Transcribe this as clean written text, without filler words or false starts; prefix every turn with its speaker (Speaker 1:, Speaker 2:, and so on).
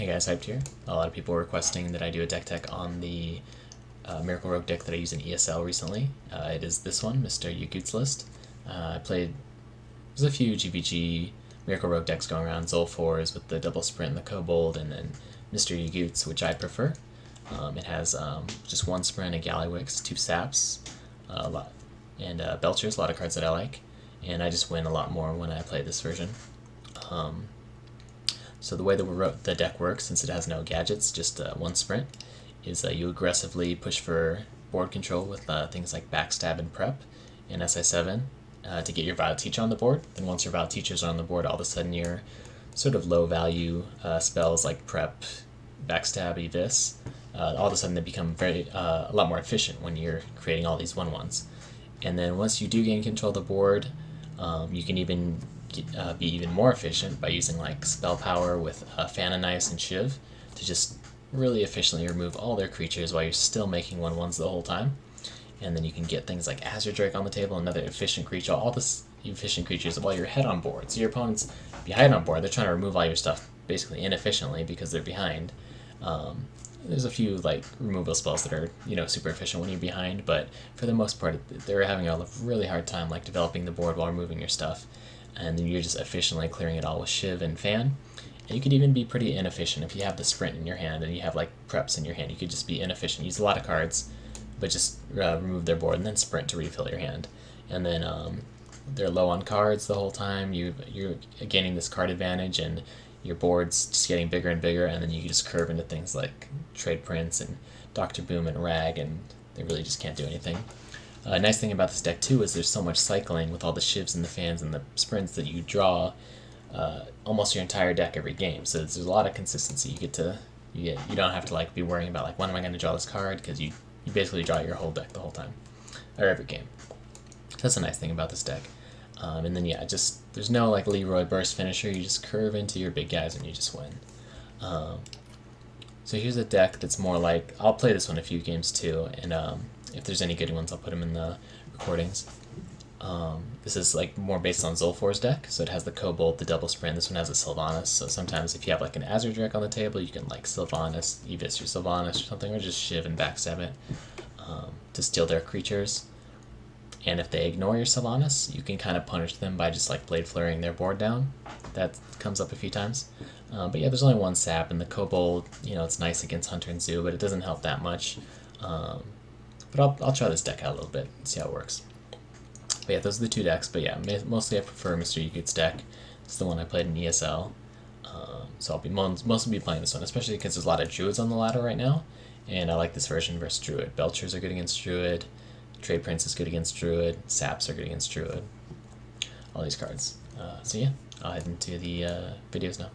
Speaker 1: Hey guys, Hyped here. A lot of people were requesting that I do a deck tech on the Miracle Rogue deck that I used in ESL recently. It is this one, Mr. Yugu's list. There's a few GvG Miracle Rogue decks going around, Zolfors with the double sprint and the Kobold, and then Mr. Yugu's, which I prefer. It has just one sprint, a Gallywix, two Saps, and Belchers, a lot of cards that I like. And I just win a lot more when I play this version. So the way the deck works, since it has no gadgets, just one sprint, is you aggressively push for board control with things like Backstab and Prep and SI7 to get your Vile Teacher on the board. Then once your Vile Teachers are on the board, all of a sudden your sort of low value spells like Prep, Backstab, Evis, all of a sudden they become a lot more efficient when you're creating all these 1/1s. And then once you do gain control of the board, you can even be even more efficient by using like Spell Power with Fan and Ice and Shiv to just really efficiently remove all their creatures while you're still making 1/1s the whole time. And then you can get things like Azure Drake on the table, another efficient creature, all this efficient creatures while you're ahead on board. So your opponent's behind on board, they're trying to remove all your stuff basically inefficiently because they're behind. There's a few like removal spells that are super efficient when you're behind, but for the most part they're having a really hard time like developing the board while removing your stuff, and then you're just efficiently clearing it all with Shiv and Fan. And you could even be pretty inefficient if you have the sprint in your hand and you have like preps in your hand. You could just be inefficient, use a lot of cards, but just remove their board and then sprint to refill your hand. And then they're low on cards the whole time. You're gaining this card advantage, and your board's just getting bigger and bigger, and then you just curve into things like Trade Prince and Dr. Boom and Rag, and they really just can't do anything. Nice thing about this deck too is there's so much cycling with all the Shivs and the Fans and the sprints that you draw almost your entire deck every game. So there's a lot of consistency. You don't have to like be worrying about like when am I going to draw this card, because you basically draw your whole deck the whole time or every game. That's a nice thing about this deck. And then yeah, just there's no like Leroy burst finisher. You just curve into your big guys and you just win. So here's a deck that's more like, I'll play this one a few games too, and if there's any good ones I'll put them in the recordings. This is like more based on Zolfor's deck, so it has the Kobold, the double sprint. This one has a Sylvanas, so sometimes if you have like an Azure Drake on the table, you can like Sylvanas, Evis your Sylvanas or something, or just Shiv and backstab it to steal their creatures. And if they ignore your Sylvanas, you can kind of punish them by just like Blade Flurrying their board down. That comes up a few times. But yeah, there's only one sap, and the Kobold, it's nice against Hunter and Zoo, but it doesn't help that much. But I'll try this deck out a little bit and see how it works. But yeah, those are the two decks. But yeah, mostly I prefer Mr. Yugu's deck. It's the one I played in ESL. So I'll be mostly be playing this one, especially because there's a lot of Druids on the ladder right now, and I like this version versus Druid. Belchers are good against Druid. Trade Prince is good against Druid. Saps are good against Druid. All these cards. So yeah, I'll head into the videos now.